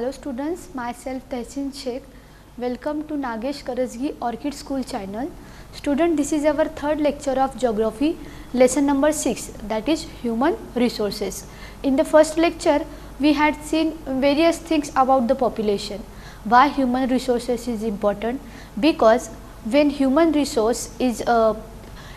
Hello students, myself Tehsin Sheikh. Welcome to Nagesh Karasgi Orchid School channel. Student, this is our third lecture of geography, lesson number 6, that is human resources. In the first lecture, we had seen various things about the population. Why human resources is important? Because when human resource is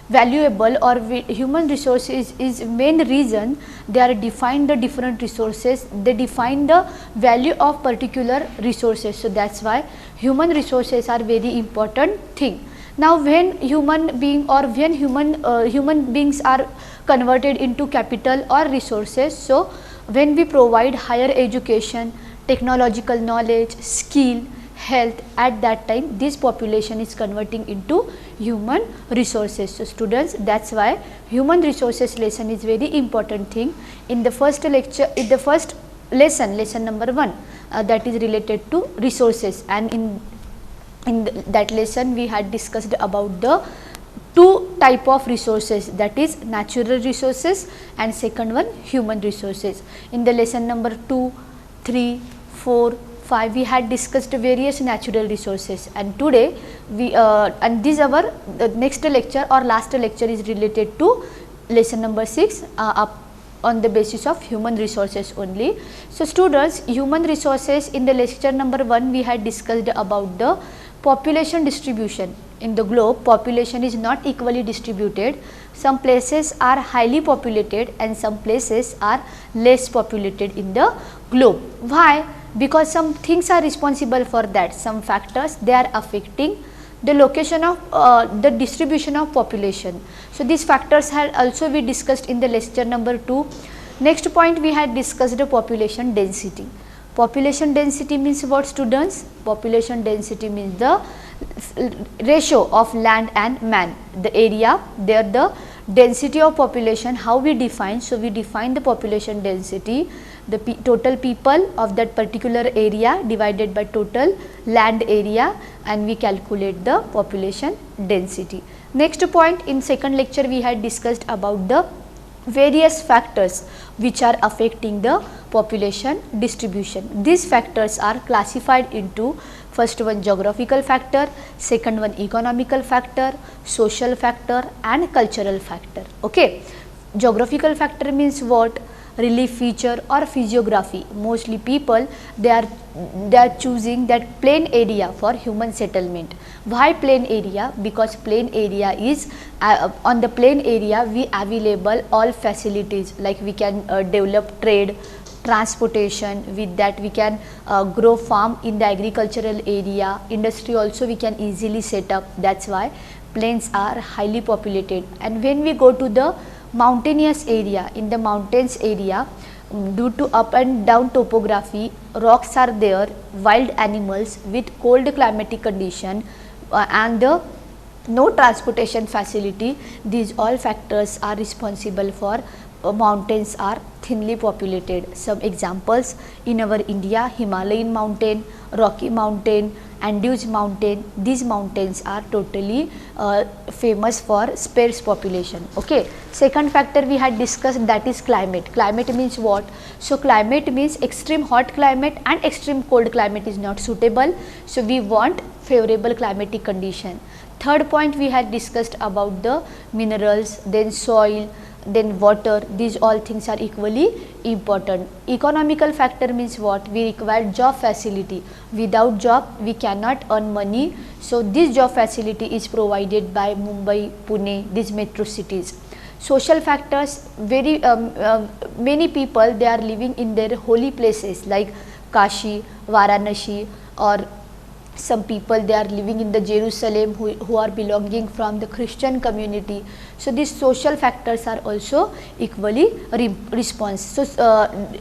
valuable or human resource is main reason they are defined the different resources, they define the value of particular resources. So that's why human resources are very important thing. Now when human being or when human beings are converted into capital or resources, so when we provide higher education, technological knowledge, skill, health, at that time this population is converting into human resources. So students, that's why human resources lesson is very important thing. In the first lecture, in the first lesson number 1, that is related to resources, and in that lesson we had discussed about the two type of resources, that is natural resources and second one human resources. In the lesson number 2, 3, 4, 5 we had discussed various natural resources, and today we and this our next lecture or last lecture is related to lesson number 6 up on the basis of human resources only. So students, human resources, in the lecture number 1 we had discussed about the population distribution. In the globe, population is not equally distributed. Some places are highly populated and some places are less populated in the globe. Why? Because some things are responsible for that, some factors they are affecting the location of the distribution of population. So these factors had also we discussed in the lecture number 2. Next point we had discussed the population density. Population density means what, students? Population density means the ratio of land and man, the area, there the density of population. How we define? So we define the population density, the total people of that particular area divided by total land area, and we calculate the population density. Next point, in second lecture we had discussed about the various factors which are affecting the population distribution. These factors are classified into first one geographical factor, second one economical factor, social factor and cultural factor. Okay, geographical factor means what? Relief feature or physiography. Mostly people they are choosing that plain area for human settlement. Why plain area? Because plain area is on the plain area we available all facilities, like we can develop trade, transportation, with that we can grow farm in the agricultural area, industry also we can easily set up. That's why plains are highly populated. And when we go to the mountainous area, in the mountains area, due to up and down topography, rocks are there, wild animals with cold climatic condition and the no transportation facility, these all factors are responsible for mountains are thinly populated. Some examples in our India: Himalayan mountain, Rocky mountain, Andes mountain. These mountains are totally famous for sparse population. Okay. Second factor we had discussed, that is climate. Climate means what? So climate means extreme hot climate and extreme cold climate is not suitable. So we want favorable climatic condition. Third point we had discussed about the minerals, then soil, then water. These all things are equally important. Economical factor means what? We require job facility. Without job we cannot earn money. So this job facility is provided by Mumbai, Pune, these metro cities. Social factors, very many people they are living in their holy places like Kashi, Varanasi, or some people they are living in the Jerusalem who are belonging from the Christian community. So these social factors are also equally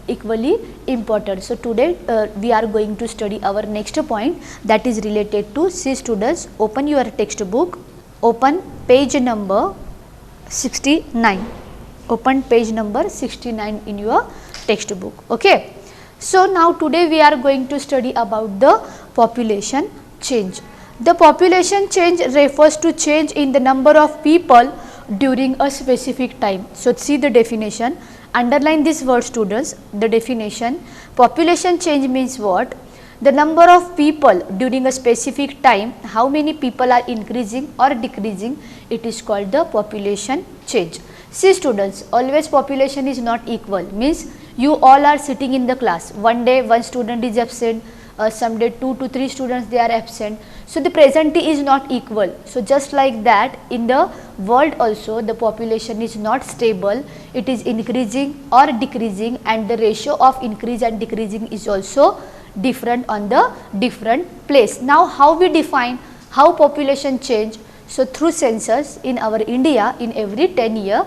equally important. So today we are going to study our next point, that is related to, see students, open your textbook, open page number 69, open page number 69 in your textbook. Okay. So now today we are going to study about the population change. The population change refers to change in the number of people during a specific time. So see the definition: Underline this word students, the definition. Population change means what? The number of people during a specific time, how many people are increasing or decreasing, it is called the population change. See students, always population is not equal, means you all are sitting in the class, one day one student is absent, some day 2 to 3 students they are absent. So, the presentity is not equal. So, just like that in the world also the population is not stable, it is increasing or decreasing, and the ratio of increase and decreasing is also different on the different place. Now, how we define how population change? So, through census in our India, in every 10 year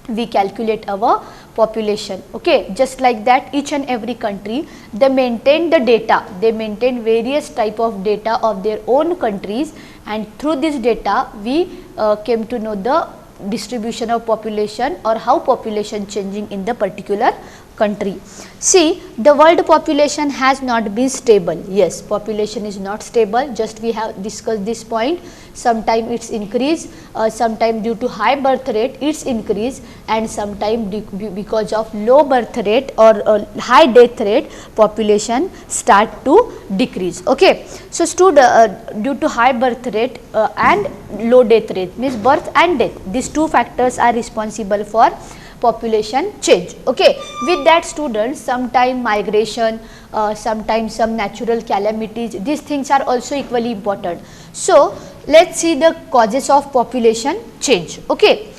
we calculate our population. Okay, just like that each and every country they maintain the data, they maintain various type of data of their own countries, and through this data we came to know the distribution of population or how population changing in the particular country. See, the world population has not been stable. Yes, population is not stable, just we have discussed this point. Sometime it's increase, sometime due to high birth rate it's increase, and sometime because of low birth rate or high death rate population start to decrease. Okay, so due to high birth rate and low death rate, means birth and death, these two factors are responsible for population change. Okay, with that students, sometime migration, sometimes some natural calamities, these things are also equally important. So, let us see the causes of population change. Okay,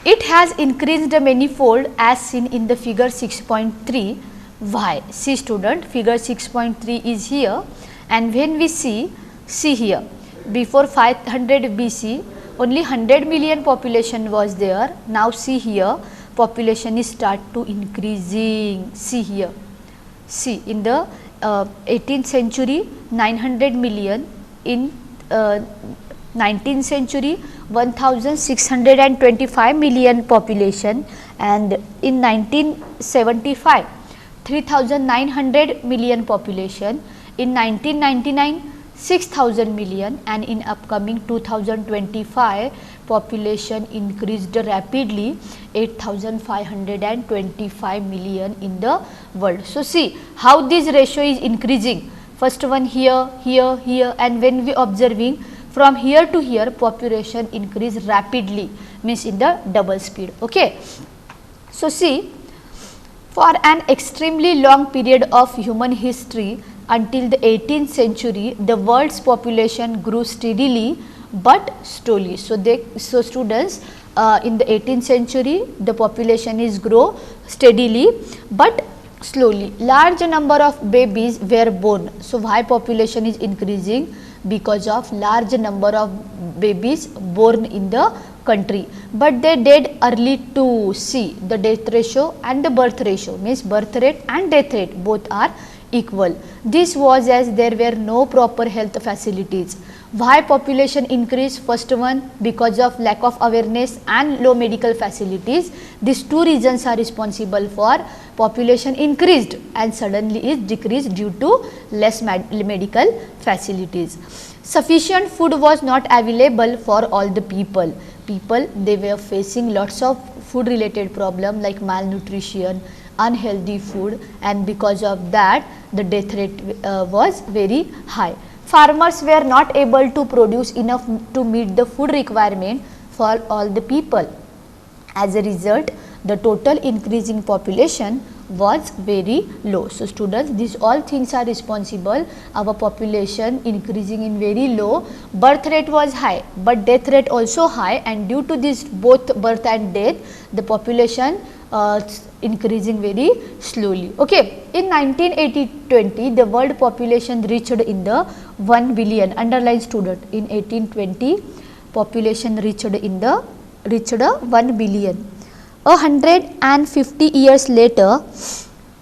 it has increased manifold as seen in the figure 6.3. Why? See student, figure 6.3 is here, and when we see here, before 500 BC only 100 million population was there. Now see here, population is start to increasing. See here, see in the 18th century 900 million, in 19th century 1625 million population, and in 1975 3900 million population, in 1999 6,000 million, and in upcoming 2025 population increased rapidly 8,525 million in the world. So, see how this ratio is increasing, first one here, here, here, and when we observing from here to here population increase rapidly, means in the double speed. Okay. So, see, for an extremely long period of human history until the 18th century, the world's population grew steadily but slowly. So, students, in the 18th century the population is grow steadily but slowly. Large number of babies were born. So, why population is increasing? Because of large number of babies born in the country, but they died early too. See the death ratio and the birth ratio, means birth rate and death rate both are equal. This was as there were no proper health facilities. Why population increase? First one, because of lack of awareness and low medical facilities. These two reasons are responsible for population increased and suddenly is decreased due to less medical facilities. Sufficient food was not available for all the people. They were facing lots of food related problem like malnutrition, unhealthy food, and because of that the death rate was very high. Farmers were not able to produce enough to meet the food requirement for all the people. As a result, the total increase in population was very low. So, students, these all things are responsible. Our population increasing in very low, birth rate was high but death rate also high, and due to this both birth and death the population increasing very slowly. Okay. In 1980-20 the world population reached in the 1 billion. Underline student, in 1820 population reached 1 billion. 150 years later,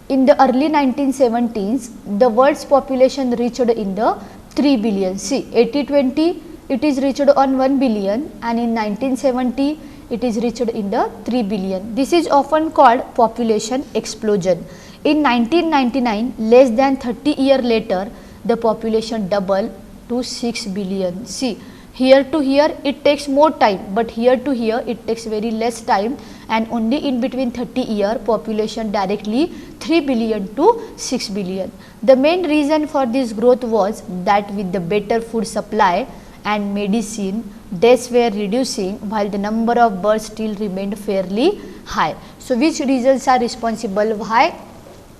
in the early 1970s, the world's population reached in the 3 billion. See, 80-20 it is reached on 1 billion, and in 1970 it is reached in the 3 billion. This is often called population explosion. In 1999, less than 30 years later, the population doubled to 6 billion. See, Here to here it takes more time, but here to here it takes very less time, and only in between 30 year population directly 3 billion to 6 billion. The main reason for this growth was that with the better food supply and medicine, deaths were reducing while the number of births still remained fairly high. So which reasons are responsible? Why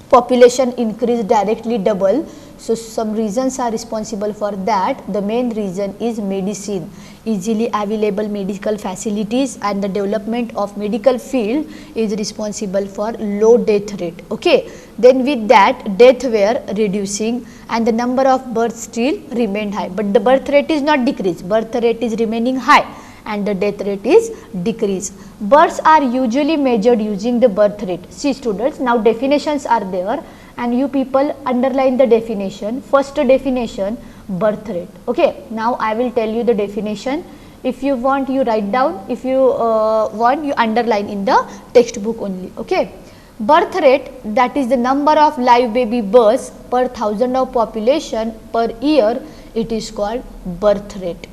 population increase directly double? So some reasons are responsible for that. The main reason is medicine, easily available medical facilities, and the development of medical field is responsible for low death rate. Okay, then with that death were reducing and the number of births still remained high, but the birth rate is not decreased, birth rate is remaining high and the death rate is decreased. Births are usually measured using the birth rate. See students, now definitions are there and you people underline the definition. First definition, birth rate. Okay, now I will tell you the definition. If you want, you write down. If you want, you underline in the textbook only. Okay, birth rate, that is the number of live baby births per thousand of population per year. It is called birth rate.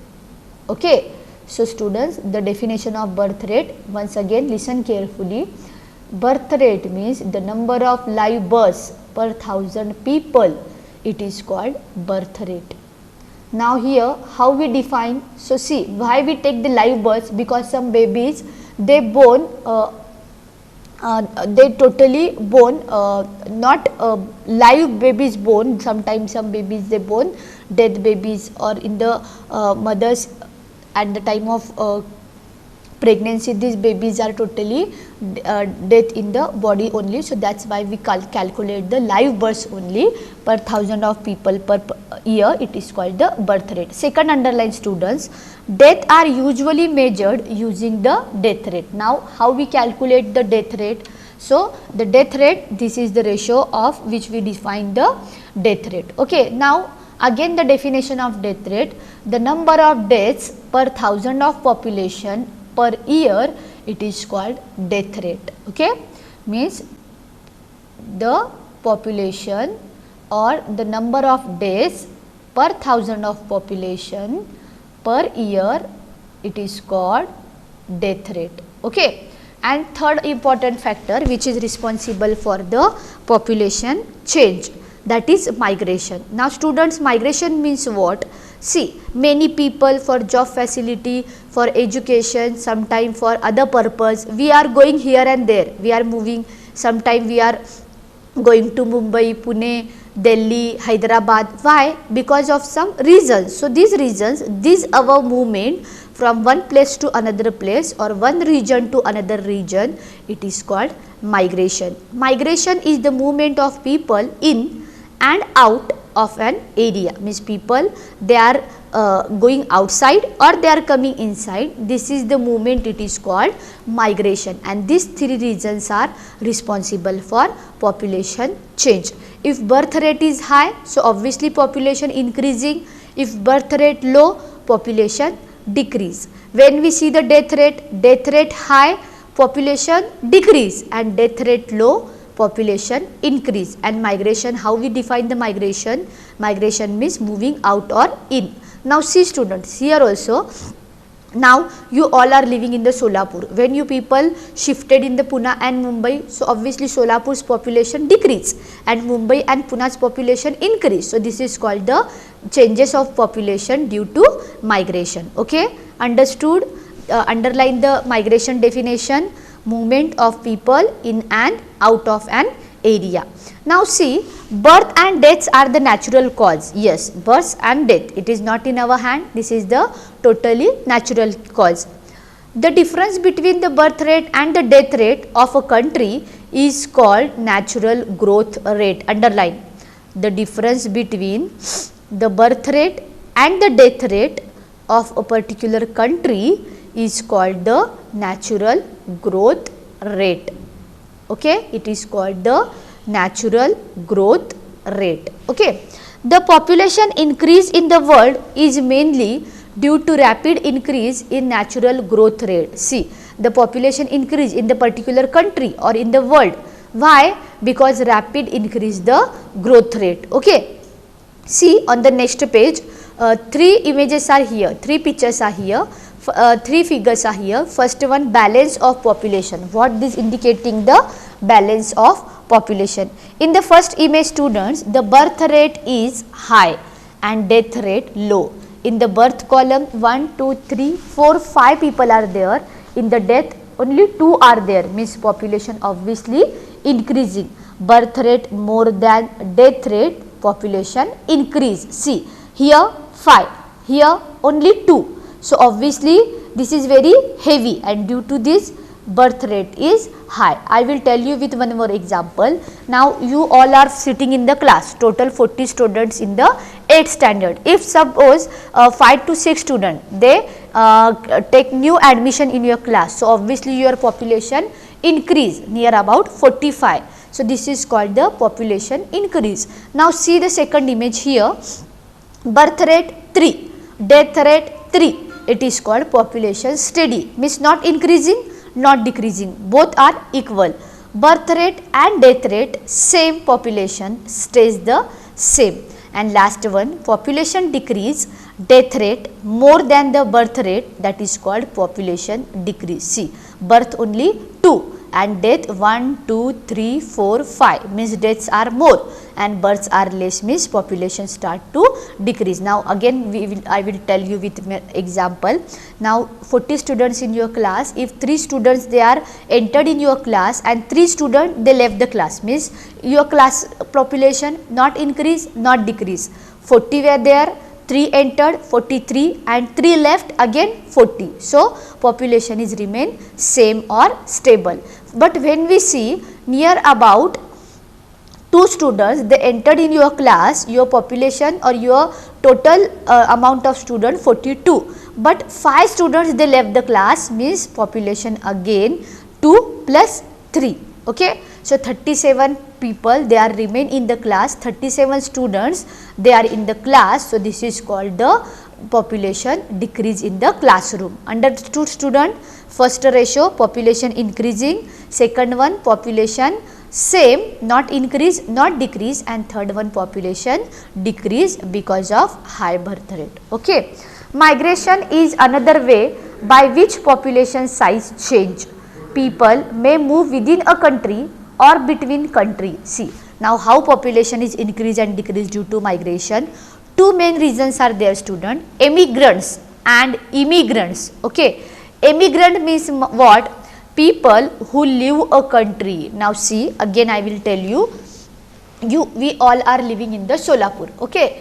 Okay, so students, the definition of birth rate, once again listen carefully. Birth rate means the number of live births per thousand people. It is called birth rate. Now here how we define? So see, why we take the live births? Because some babies they born they totally born not live babies born. Sometimes some babies they born dead babies, or in the mothers at the time of pregnancy these babies are totally death in the body only. So that's why we calculate the live births only per thousand of people per year. It is called the birth rate. Second underline students, death are usually measured using the death rate. Now how we calculate the death rate? So the death rate, this is the ratio of which we define the death rate. Okay, now again the definition of death rate, the number of deaths per thousand of population per year, it is called death rate. Okay, means the population or the number of deaths per thousand of population per year, it is called death rate. Okay, and third important factor which is responsible for the population change, that is migration. Now students, migration means what? See, many people for job facility, for education, sometime for other purpose, we are going here and there, we are moving. Sometime we are going to Mumbai, Pune, Delhi, Hyderabad. Why? Because of some reasons. So these reasons, this our movement from one place to another place or one region to another region, it is called migration. Migration is the movement of people in and out of an area, means people they are going outside or they are coming inside. This is the movement, it is called migration, and these three reasons are responsible for population change. If birth rate is high, so obviously population increasing. If birth rate low, population decrease. When we see the death rate high, population decrease, and death rate low, population increase. And migration, how we define the migration? Migration means moving out or in. Now see students, here also, now you all are living in the Solapur. When you people shifted in the Pune and Mumbai, so obviously Solapur's population decreased and Mumbai and Pune's population increased. So this is called the changes of population due to migration. Okay, understood? Underline the migration definition: movement of people in and out of an area. Now see, birth and deaths are the natural cause. Yes, birth and death, it is not in our hand, this is the totally natural cause. The difference between the birth rate and the death rate of a country is called natural growth rate. Underline. The difference between the birth rate and the death rate of a particular country is called the natural growth rate. Okay, it is called the natural growth rate. Okay, the population increase in the world is mainly due to rapid increase in natural growth rate. See, the population increase in the particular country or in the world. Why? Because rapid increase the growth rate. Okay, see on the next page, three images are here, three pictures are here, three figures are here. First one, balance of population. What this indicating? The balance of population. In the first image, students, the birth rate is high and death rate low. In the birth column, 1, 2, 3, 4, 5 people are there. In the death, only 2 are there, means population obviously increasing. Birth rate more than death rate, population increase. See here 5, here only 2. So obviously this is very heavy, and due to this birth rate is high. I will tell you with one more example. Now you all are sitting in the class, total 40 students in the 8th standard. If suppose 5 to 6 students, they take new admission in your class, so obviously your population increase near about 45. So this is called the population increase. Now see the second image here, birth rate 3, death rate 3. It is called population steady, means not increasing, not decreasing, both are equal. Birth rate and death rate, same, population stays the same. And last one, population decrease, death rate more than the birth rate, that is called population decrease. See, birth only 2 and death 1, 2, 3, 4, 5, means deaths are more and births are less, means population start to decrease. Now again I will tell you with example. Now 40 students in your class, if 3 students they are entered in your class and 3 students they left the class, means your class population not increase, not decrease. 40 were there, 3 entered, 43, and 3 left, again 40. So population is remain same or stable. But when we see near about 2 students they entered in your class, your population or your total amount of student 42, but 5 students they left the class, means population again 2 plus 3. Okay. So 37 people they are remain in the class, 37 students they are in the class. So this is called the population decrease in the classroom. Understood student? First ratio, population increasing, second one population same, not increase, not decrease, and third one population decrease because of high birth rate. Okay. Migration is another way by which population size change. People may move within a country or between country. See, now how population is increase and decrease due to migration. Two main reasons are there, student, emigrants and immigrants. Okay. Emigrant means what? People who leave a country. Now see, again I will tell you, we all are living in the Solapur. Okay.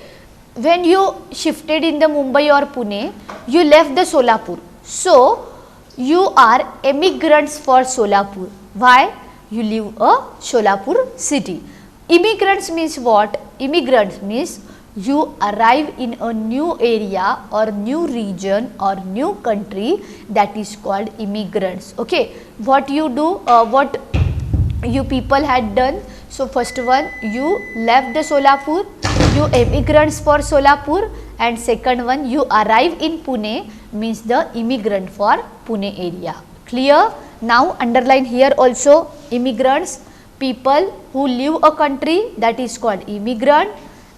When you shifted in the Mumbai or Pune, you left the Solapur. So you are emigrants for Solapur. Why? You live a Solapur city. Immigrants means what? Immigrants means you arrive in a new area or new region or new country, that is called immigrants. Okay. What you do, what you people had done. So first one, you left the Solapur, you immigrants for Solapur, and second one you arrive in Pune, means the immigrant for Pune area. Clear? Now underline here also, immigrants, people who leave a country, that is called immigrant,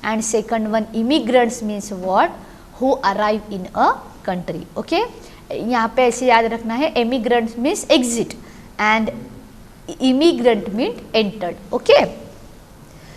and second one immigrants means what? Who arrive in a country. Okay. यहाँ पे ऐसे याद रखना है, immigrants means exit and immigrant means entered. Okay.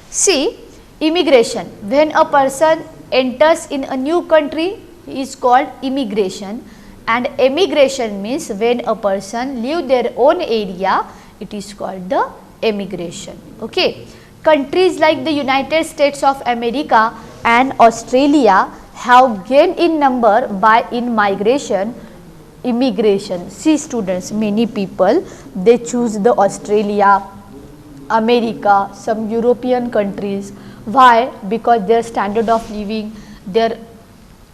See, immigration, when a person enters in a new country is called immigration, and emigration means when a person leave their own area, it is called the emigration. Okay. Countries like the United States of America and Australia have gained in number by migration, immigration. See students, many people they choose the Australia, America, some European countries. Why? Because their standard of living, their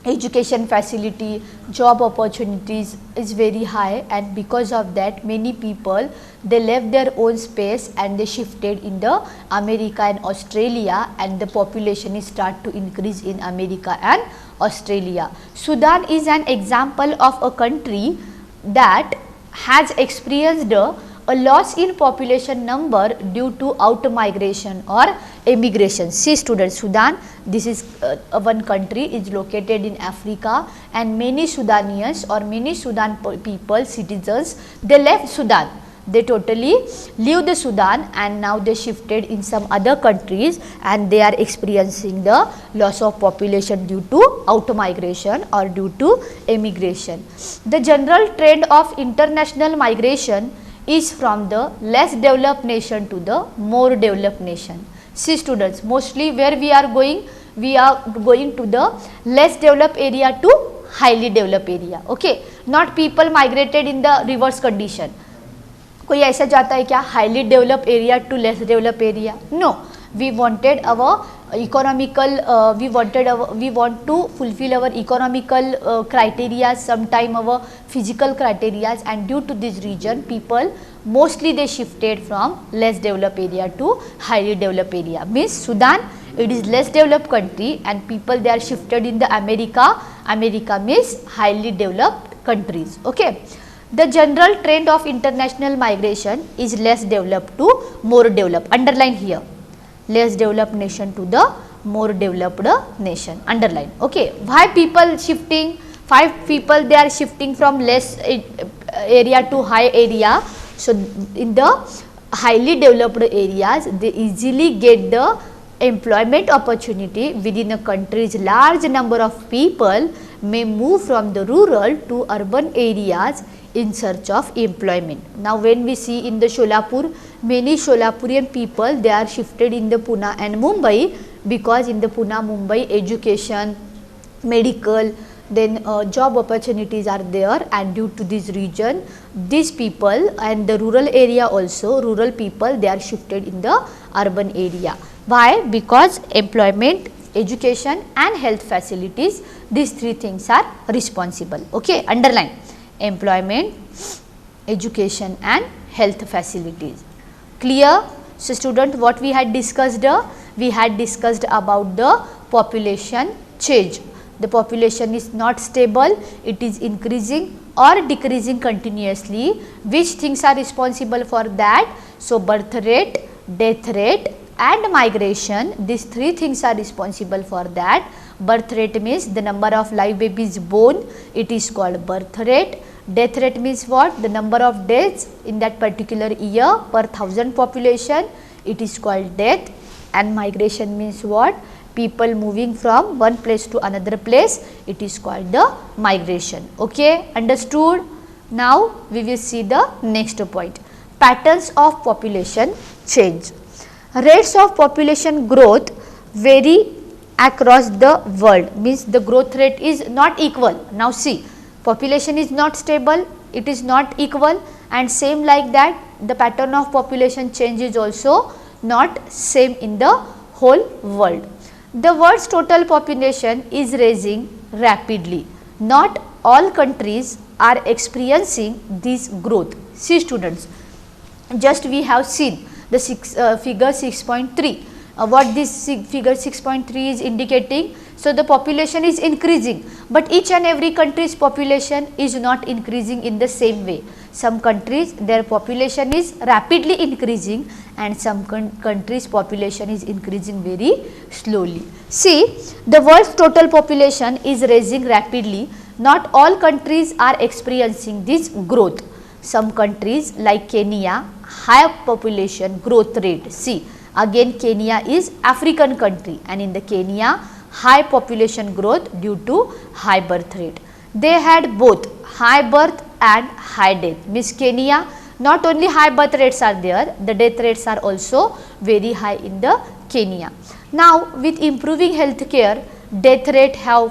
education facility, job opportunities is very high, and because of that many people they left their own space and they shifted in the America and Australia, and the population is start to increase in America and Australia. Sudan is an example of a country that has experienced a loss in population number due to out migration or emigration. See students, Sudan, this is one country is located in Africa, and many Sudanians or many Sudan people, citizens, they left Sudan. They totally leave the Sudan and now they shifted in some other countries, and they are experiencing the loss of population due to out migration or due to emigration. The general trend of international migration is from the less developed nation to the more developed nation. See students, mostly where we are going to the less developed area to highly developed area. Okay, not people migrated in the reverse condition. कोई ऐसा जाता है क्या highly develop area to less develop area? No, we wanted our economical we want to fulfill our economical criteria, sometime our physical criteria, and due to this region people mostly they shifted from less developed area to highly developed area. Means Sudan, it is less developed country, and people they are shifted in the America means highly developed countries. Okay, the general trend of international migration is less developed to more developed. Underline here, less developed nation to the more developed nation. Underline. Okay, why people shifting? 5 people they are shifting from less area to high area. So in the highly developed areas they easily get the employment opportunity within a country's large number of people may move from the rural to urban areas in search of employment. Now when we see in the Sholapur, many Sholapurian people they are shifted in the Pune and Mumbai, because in the Pune, Mumbai education, medical, then job opportunities are there, and due to this region these people and the rural area also, rural people they are shifted in the urban area. Why? Because employment, education and health facilities, these 3 things are responsible. Okay, underline employment, education and health facilities. Clear? So student, what we had discussed? We had discussed about the population change. The population is not stable, it is increasing or decreasing continuously. Which things are responsible for that? So birth rate, death rate and migration, these 3 things are responsible for that. Birth rate means the number of live babies born, it is called birth rate. Death rate means what? The number of deaths in that particular year per 1000 population, it is called death. And migration means what? People moving from one place to another place, it is called the migration. Okay, understood? Now we will see the next point, patterns of population change. Rates of population growth vary across the world, means the growth rate is not equal. Now see, population is not stable, it is not equal, and same like that the pattern of population change is also not same in the whole world. The world's total population is rising rapidly. Not all countries are experiencing this growth. See students, just we have seen the figure 6.3. What this figure 6.3 is indicating? So the population is increasing, but each and every country's population is not increasing in the same way. Some countries their population is rapidly increasing, and some countries population is increasing very slowly. See, the world's total population is rising rapidly. Not all countries are experiencing this growth. Some countries like Kenya, high population growth rate. See, again Kenya is African country, and in the Kenya high population growth due to high birth rate. They had both high birth and high death. Means Kenya, not only high birth rates are there, the death rates are also very high in the Kenya. Now with improving health care, death rate have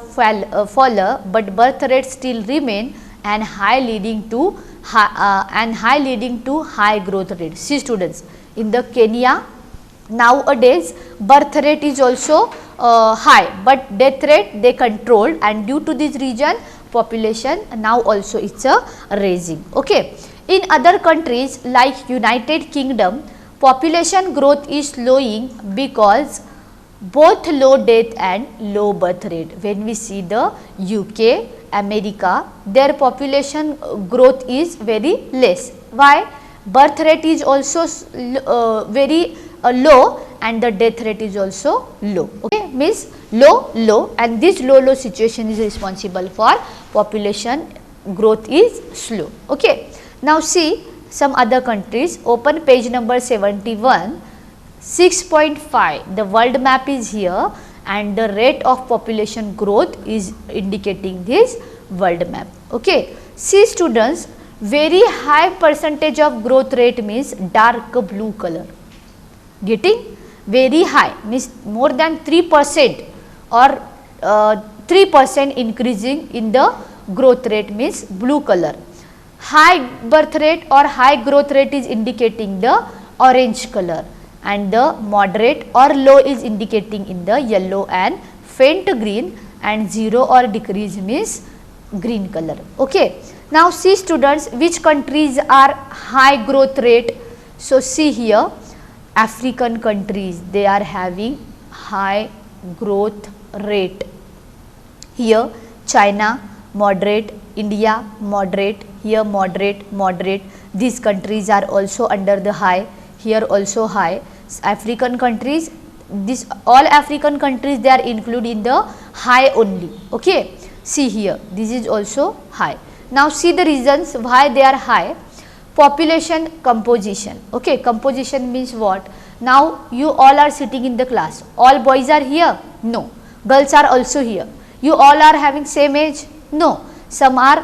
fallen, but birth rate still remain and high leading to high growth rate. See students, in the Kenya nowadays birth rate is also high, but death rate they controlled, and due to this region population now also it's rising. Okay, in other countries like United Kingdom, population growth is slowing because both low death and low birth rate. When we see the UK, America, their population growth is very less. Why? birth rate is also very low, and the death rate is also low. Okay, means low, and this low situation is responsible for population growth is slow. Okay, now see some other countries. Open page number 71. 6.5, the world map is here, and the rate of population growth is indicating this world map. Okay, see students, very high percentage of growth rate means dark blue color. Getting? Very high means more than 3% or 3% increasing in the growth rate means blue color. High birth rate or high growth rate is indicating the orange color, and the moderate or low is indicating in the yellow and faint green, and 0 or decrease means green color. Okay. Now see students, which countries are high growth rate. So see here, African countries, they are having high growth rate. Here China moderate, India moderate, here moderate. These countries are also under the high, here also high. African countries, this all African countries, they are included in the high only. Okay, see here, this is also high. Now see the reasons why they are high. Population composition. Okay, composition means what? Now you all are sitting in the class, all boys are here? No. Girls are also here. You all are having same age? No. Some are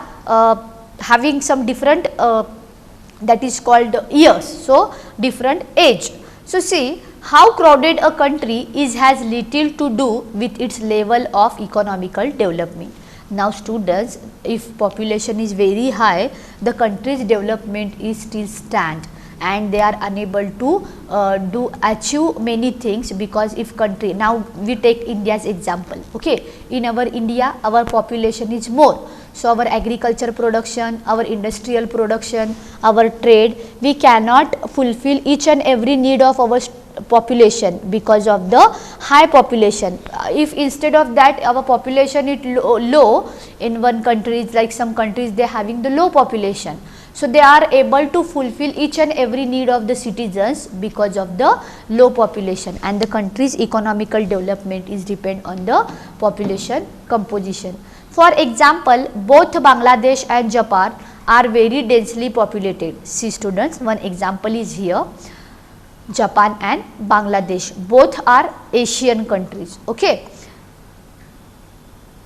having some different that is called years, so different age. So see how crowded a country is has little to do with its level of economical development. Now students, if population is very high, the country's development is still stand, and they are unable to achieve many things, because if country, now we take India's example. Okay, in our India, our population is more, so our agriculture production, our industrial production, our trade, we cannot fulfill each and every need of our population because of the high population. If instead of that our population is low in one country, like some countries they are having the low population, so they are able to fulfill each and every need of the citizens because of the low population, and the country's economical development is depend on the population composition. For example, both Bangladesh and Japan are very densely populated. See students, one example is here. Japan and Bangladesh, both are Asian countries. Okay,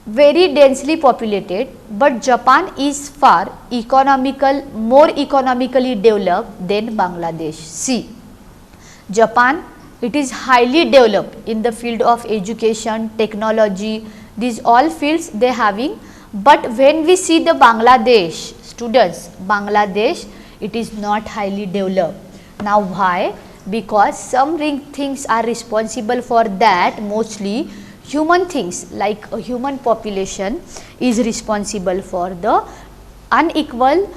very densely populated, but Japan is far more economically developed than Bangladesh. See, Japan, it is highly developed in the field of education, technology, these all fields they having. But when we see the Bangladesh, students, Bangladesh, it is not highly developed. Now why? Because some things are responsible for that, mostly human things, like a human population is responsible for the unequal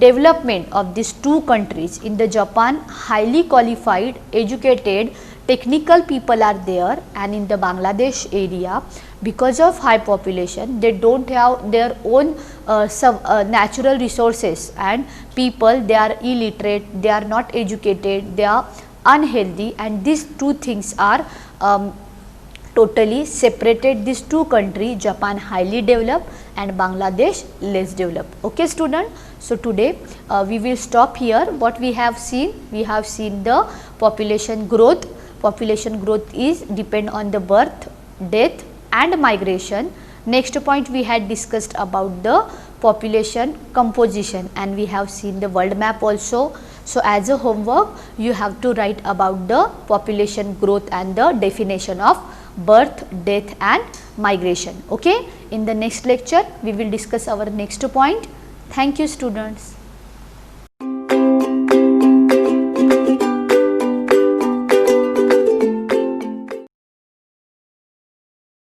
development of these two countries. In the Japan, highly qualified, educated, technical people are there, and in the Bangladesh area, because of high population, they don't have their own natural resources, and people, they are illiterate, they are not educated, they are unhealthy, and these two things are totally separated these two countries, Japan highly developed and Bangladesh less developed. Okay student, so today we will stop here. What we have seen the population growth. Population growth is depend on the birth, death and migration. Next point we had discussed about the population composition, and we have seen the world map also. So as a homework you have to write about the population growth and the definition of birth, death and migration. Okay, in the next lecture we will discuss our next point. Thank you students.